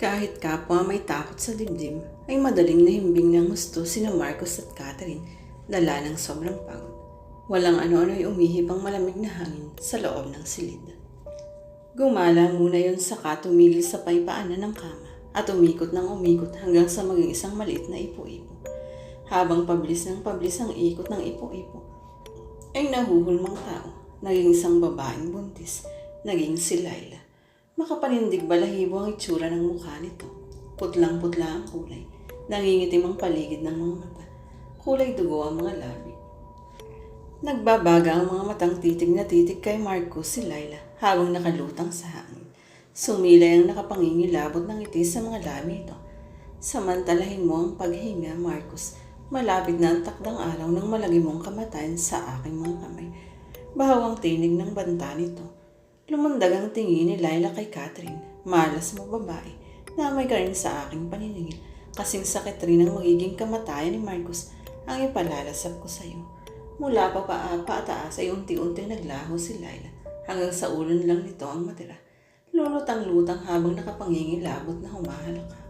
Kahit kapwa may takot sa dibdib, ay madaling nahimbing ng husto sina Marcos at Catherine, dala ng sobrang pagod. Walang ano-ano ay umihip ang malamig na hangin sa loob ng silid. Gumala muna yon saka tumigil sa paypaanan ng kama at umikot ng umikot hanggang sa maging isang maliit na ipo-ipo. Habang pabilis ng pabilis ang ikot ng ipo-ipo, ay nahuhulmang tao, naging isang babaeng buntis, naging si Laila. Makapanindig balahibo ang itsura ng mukha nito. Putlang-putla ang kulay. Nangingitim ang paligid ng mga mata. Kulay dugo ang mga labi. Nagbabaga ang mga matang titig na titig kay Marcos si Laila habang nakalutang sa hangin. Sumilay ang nakapangingilabot ng ngiti sa mga labi nito. Samantalahin mo ang paghinga, Marcos. Malapit na ang takdang araw ng malagi mong kamatayan sa aking mga kamay. Bahawang tinig ng banta nito. Lumundag ang tingin ni Laila kay Catherine. Malas mo babae, damay ka rin sa aking paniningil. Kasing sakit rin ang magiging kamatayan ni Marcos ang ipalalasap ko sa iyo. Mula pa pataas ay unti-unti naglaho si Laila hanggang sa ulo lang nito ang matira. Lulutang-lutang habang nakapangingilabot na humahalakak.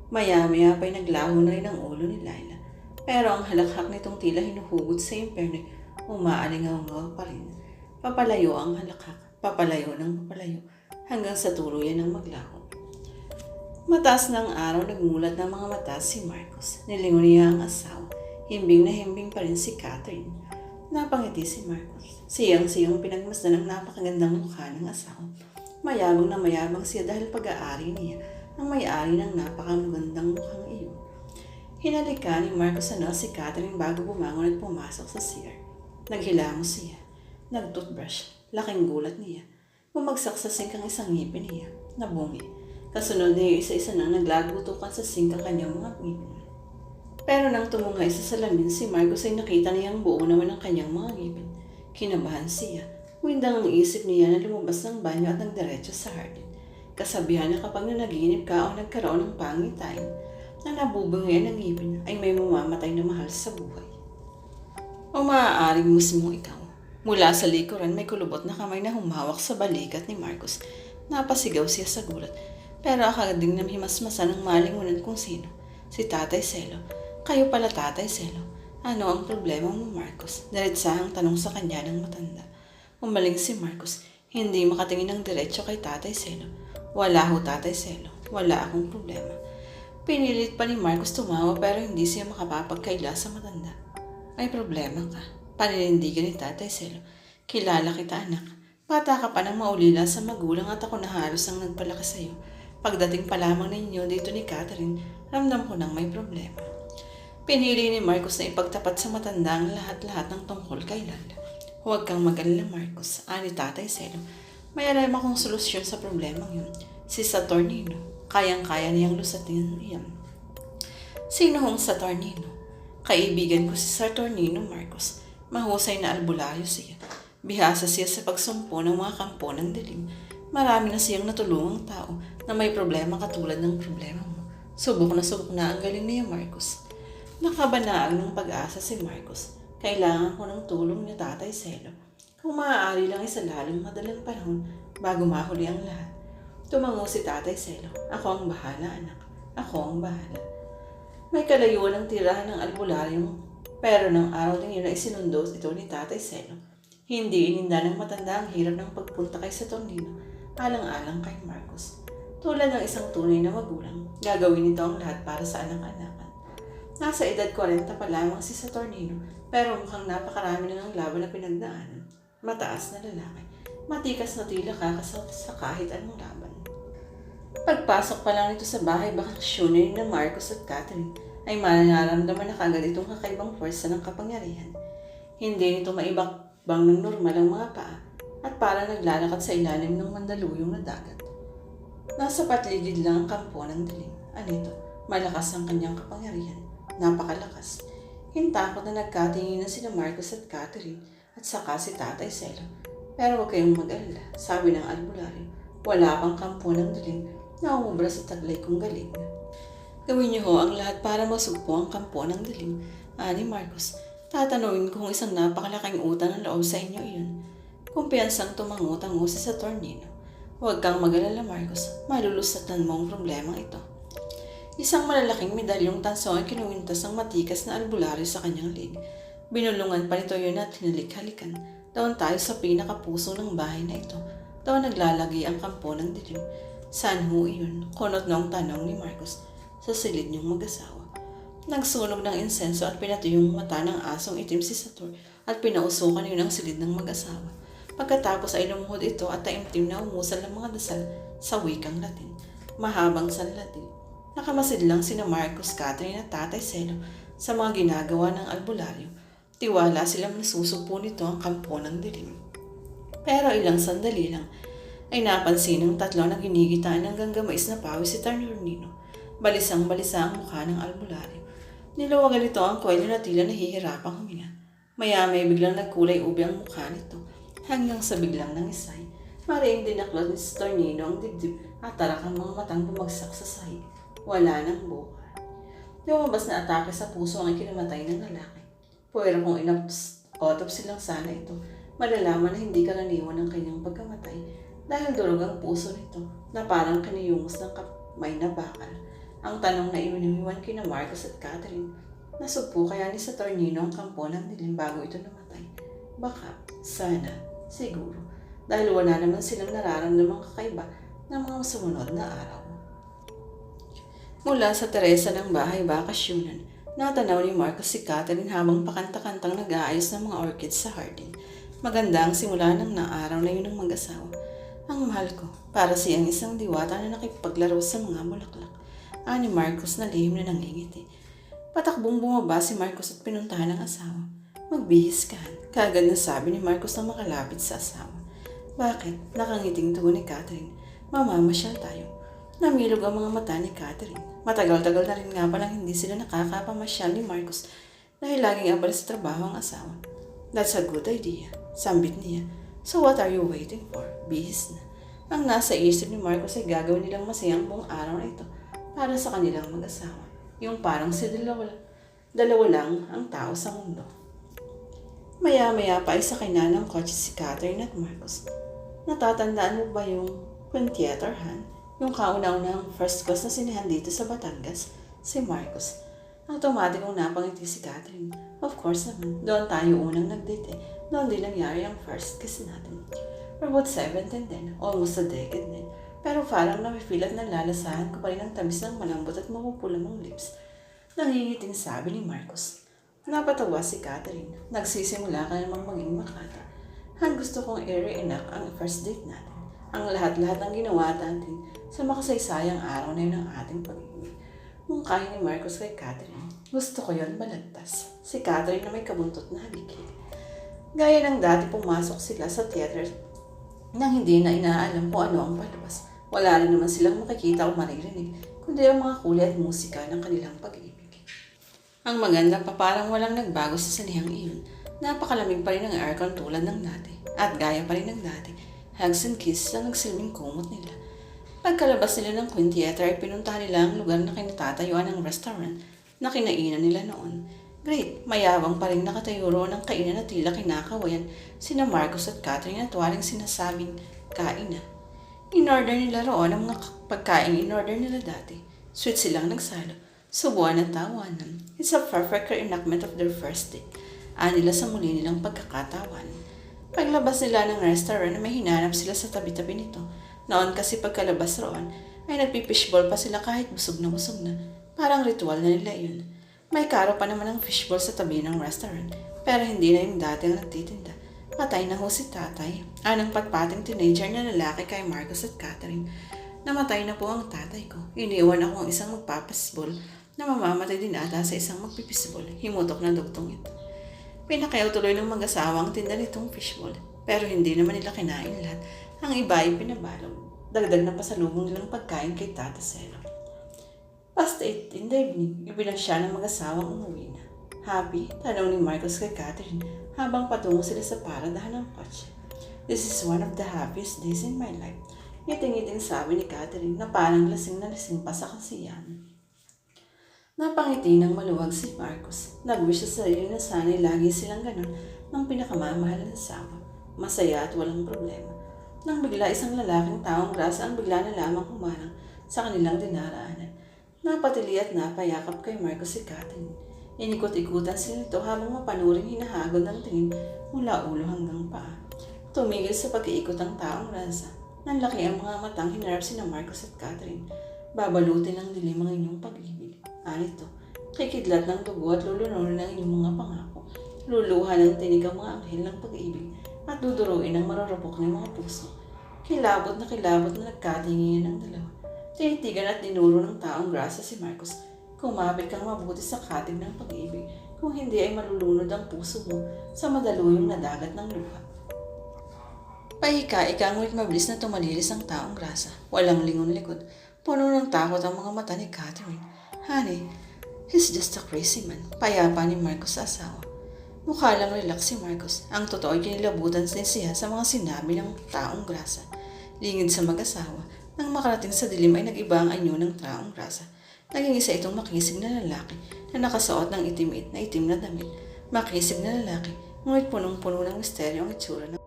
Maya-maya pa'y naglaho na rin ang ulo ni Laila. Pero ang halakhak nitong tila hinuhugot sa impyerno umaalingaw-ngaw pa rin. Papalayo ang halakhak. Papalayo ng papalayo hanggang sa tuluyan ng maglaho. Mataas ng araw nagmulat ng mga mata si Marcos. Nilingon niya ang asawa. Himbing na himbing pa rin si Catherine. Napangiti si Marcos. Siyang-siyang pinagmasdan ng napakagandang mukha ng asawa. Mayabang na mayabang siya dahil pag-aari niya ang may-ari ng napakamagandang mukhang iyon. Hinalika ni Marcos si Catherine bago bumangon at pumasok sa CR. Naghilamos siya. Nag-toothbrush. Laking gulat niya. Bumagsak sa sink ang isang ngipin niya. Nabungi. Kasunod niya isa-isa nang naglagutukan sa sink ang kanyang mga ngipin. Pero nang tumungay sa salamin, si Marcos ay nakita niya ang buo naman ng kanyang mga ngipin. Kinabahan siya. Windang ang isip niya na lumabas ng banyo at nagdiretso sa hardin. Kasabihan na kapag nanaginip ka o nagkaroon ng pangitain na nabubungayan ng ngipin ay may mamamatay na mahal sa buhay. O maaaring mismong ikaw. Mula sa likuran may kulubot na kamay na humawak sa balikat ni Marcos. Napasigaw siya sa gulat. Pero akagad ding namhimasmasan ng malingunan kung sino. Si Tatay Celo. Kayo pala Tatay Celo. Ano ang problema mo, Marcos? Diretsahang tanong sa kanya ng matanda. Umaling si Marcos. Hindi makatingin ng diretso kay Tatay Celo. Wala ho, Tatay Celo. Wala akong problema. Pinilit pa ni Marcos tumawa pero hindi siya makapapagkaila sa matanda. May problema ka. Paninindigan ni Tatay Celo. Kilala kita, anak. Bata ka pa nang maulila sa magulang at ako na halos ang nagpalaki sa iyo. Pagdating pa lamang ninyo dito ni Catherine, ramdam ko nang may problema. Pinili ni Marcos na ipagtapat sa matanda ang lahat-lahat ng tungkol kay Lala. Huwag kang mag-alala, Marcos, ani Tatay Celo. May alam akong solusyon sa problemang yun. Si Saturnino. Kayang-kaya niyang lusatin iyan. Sino hong Saturnino? Kaibigan ko si Saturnino, Marcos. Mahusay na albularyo siya. Bihasa siya sa pagsumpo ng mga kampo ng dilim. Marami na siyang natulungang tao na may problema katulad ng problema mo. Subok na ang galing niya, Marcos. Nakabanaag ng pag-asa si Marcos. Kailangan ko ng tulong ni Tatay Celo. Kung maaari lang isa lalong madalang panahon bago mahuli ang lahat. Tumango si Tatay Celo. Ako ang bahala, anak. Ako ang bahala. May kalayuan ang tirahan ng albularyo pero ng araw din yun ay sinundo ito ni Tatay Celo. Hindi ininda ng matanda ang hirap ng pagpunta kay Saturnino, alang-alang kay Marcos. Tulad ng isang tunay na magulang, gagawin nito ang lahat para sa anak-anakan. Nasa edad 40 pa lamang si Saturnino, pero mukhang napakarami na ng laban na pinagdaanan. Mataas na lalaki, matikas na tila kakasal sa kahit anong laban. Pagpasok pa lang nito sa bahay bakasyunin ni Marcos at Catherine, ay manaramdaman na kagad itong kakaibang pwersa ng kapangyarihan. Hindi nito maibakbang ng normal ang mga paa at parang naglalakad sa ilalim ng mandaluyong na dagat. Nasa patligid lang ang kampo ng dilim. Anito, malakas ang kanyang kapangyarihan. Napakalakas. Hintakot na nagkatinginan sina Marcos at Catherine at saka si Tatay Celo. Pero huwag kayong mag-alala, sabi ng albularyo. Wala pang kampo ng dilim na umubra sa taglay kong galing. Gawin niyo ho ang lahat para masugpo ang kampo ng dilim, ani Marcos. Tatanungin ko kung isang napakalaking utang ng loob sa inyo iyon. Kumpiyansang tumango-tango si Saturnino. Huwag kang mag-alala, Marcos. Malulusatan mo ang problemang ito. Isang malalaking medalyong tanso ang kinuwintas ng matikas na albularyo sa kanyang lig. Binulungan pa nito yun at hinalik-halikan. Doon tayo sa pinakapuso ng bahay na ito. Doon naglalagay ang kampo ng dilim. Saan ho iyon? Kunot noong tanong ni Marcos sa silid niyong mag-asawa. Nagsunog ng insenso at pinatuyong mata ng asong itim si Sator at pinausukan yun ang silid ng mag-asawa. Pagkatapos ay lumuhod ito at taimtim na umusal ng mga dasal sa wikang Latin. Mahabang sanlatin. Nakamasid lang sina Marcos, Catherine at Tatay Celo sa mga ginagawa ng albularyo. Tiwala silang nasusupo nito ang kampo ng dilim. Pero ilang sandali lang ay napansin ng tatlo na ginigitaan ng ganggamais na pawis si Ternurnino. Balisang-balisa ang mukha ng albularyo. Niluwagan nito ang kwelyo na tila nahihirapang huminga. Maya-maya biglang nagkulay ubi ang mukha nito hanggang sa biglang nangisay. Mariing dinaklot ni Ternurnino ang dibdib at tarak ang mga matang bumagsak sa sahig. Wala nang buka. Lumabas na atake sa puso ang ikinamatay ng lalaki. Pero kung autopsy lang sana ito, malalaman na hindi karaniwan ang kanyang pagkamatay dahil durog ang puso nito na parang kiniyungos ng kamay na bakal. Ang tanong na iwiniwan kina Marcos at Catherine, nasugpo kaya ni Saturnino ang kampo ng dilim bago ito namatay? Baka, sana, siguro, dahil wala naman silang nararamdamang kakaiba ng mga sumunod na araw. Mula sa teresa ng bahay bakasyunan, natanaw ni Marcos si Catherine habang pakanta-kantang nag-aayos ng mga orchids sa hardin. Maganda ang simula ng araw na yun ng mag-asawa. Ang mahal ko, para siyang isang diwata na nakipaglaro sa mga bulaklak. Ani Marcos na lihim na nangingiti. Patakbong bumaba si Marcos at pinuntahan ang asawa. Magbihis ka, kagad na sabi ni Marcos na makalapit sa asawa. Bakit? Nakangiting tugon ni Catherine. Mamamasyal tayo. Namilog ang mga mata ni Catherine. Matagal-tagal na rin nga palang hindi sila nakakapamasyal ni Marcos dahil laging abala sa trabaho ang asawa. That's a good idea, sambit niya. So what are you waiting for? Bihis na. Ang nasa isip ni Marcos ay gagawin nilang masayang buong araw na ito para sa kanilang mag-asawa. Yung parang si dalawa lang ang tao sa mundo. Maya-maya pa ay sakay na ng kotse si Catherine at Marcos. Natatandaan mo ba yung Quintiatorhan? Yung kauna-unang first class na sinihan dito sa Batangas, si Marcos. Automatikong napangiti si Catherine. Of course naman, doon tayo unang nag-date eh. Doon din nangyari ang first kiss natin. We're about 17 din, almost a decade din. Pero parang na-feel at nalalasahan ko pa rin ang tamis ng malambot at mapupulang mong lips. Nangingiting sabi ni Marcos. Napatawa si Catherine. Nagsisimula ka namang maging makata. Han gusto kong i-reenact ang first date natin. Ang lahat-lahat ng ginawa natin sa makasaysayang araw na yun ng ating pag-ibig. Mungkahin ni Marcos kay Catherine. Gusto ko yun balagtas. Si Catherine na may kabuntot na halik. Gaya ng dati pumasok sila sa theater nang hindi na inaalam kung ano ang palabas. Wala rin naman silang makikita o maririnig, kundi ang mga kulay at musika ng kanilang pag-ibig. Ang maganda pa parang walang nagbago sa sanihang iyon. Napakalamig pa rin ang aircon tulad ng dati. At gaya pa rin ng dati. Hugs and kiss lang nagsilbing kumot nila. Pagkalabas nila ng Queen Theater ay pinuntahan nila ang lugar na kinatatayuan ng restaurant na kinainan nila noon. Great, mayabang pa rin nakatayo roon ang kainan na tila kinakawayan sina Marcos at Catherine at walang sinasabing kain na. In-order nila roon ang mga pagkain in-order nila dati. Sweet silang nagsalo, subuan at tawanan. It's a perfect reenactment of their first date. Nila sa muli nilang pagkakatawan. Paglabas nila ng restaurant, may hinanap sila sa tabi-tabi nito. Noon kasi pagkalabas roon, ay nagpipishball pa sila kahit busog na busog na. Parang ritual na nila yun. May karo pa naman ang fishball sa tabi ng restaurant, pero hindi na yung dati ang nagtitinda. Patay na ho si tatay. Anong patpating teenager na lalaki kay Marcos at Catherine. Namatay na po ang tatay ko. Iniwan ako ang isang magpapasbol na mamamatay din ata sa isang magpipisbol. Himutok na dugtong ito. Pinakayaw tuloy ng mag-asawa ang tinda nitong fishball. Pero hindi naman nila kinain lahat. Ang iba ay pinabalog. Dagdag na pasalubong nilang pagkain kay Tata Celo. Past 8 in the evening, ibilang siya ng mag-asawang umuwi na. Happy? Tanong ni Marcos kay Catherine habang patungo sila sa paradahan ng kotse. This is one of the happiest days in my life. Ngiting-ngiting sabi ni Catherine na parang lasing na lasing pa sa kasiyahan. Napangiti ng maluwag si Marcos. Nag-wish sa sarili na sana'y lagi silang ganun ng pinakamamahal na asawa. Masaya at walang problema. Nang bigla isang lalaking taong grasa ang bigla na lamang humarang sa kanilang dinaraanan. Napatili at napayakap kay Marcos si Catherine. Inikot-ikutan sila nito habang mapanuring hinahagod ng tingin mula ulo hanggang paa. Tumigil sa pag-iikot ang taong grasa. Nanlaki ang mga matang hinarap sina Marcos at Catherine. Babalutin ng dilim ang inyong pag-ibig. Anito, kikidlat ng dugo at lulunurin ng inyong mga pangako. Luluha ng tinig ang mga anghel ng pag-ibig at duduruin ang mararupok ng mga puso. Kilabot na nagkatinginan ng dalawa. Tinitigan at dinuro ng taong grasa si Marcos. Kumapit kang mabuti sa katig ng pag-ibig, kung hindi ay malulunod ang puso mo sa madaluyong na dagat ng luha. Pahika-ika ngunit mabilis na tumalilis ang taong grasa. Walang lingon likod. Puno ng takot ang mga mata ni Catherine. Honey, he's just a crazy man. Payapa ni Marcos sa asawa. Mukha lang relax si Marcos. Ang totoo ay kinilabutan siya sa mga sinabi ng taong grasa. Lingid sa mag-asawa, nang makarating sa dilim ay nag-iba ang anyo ng taong grasa. Naging isa itong makisig na lalaki na nakasuot ng itim na damit. Makisig na lalaki, ngunit punong-puno ng misteryo ang itsura ng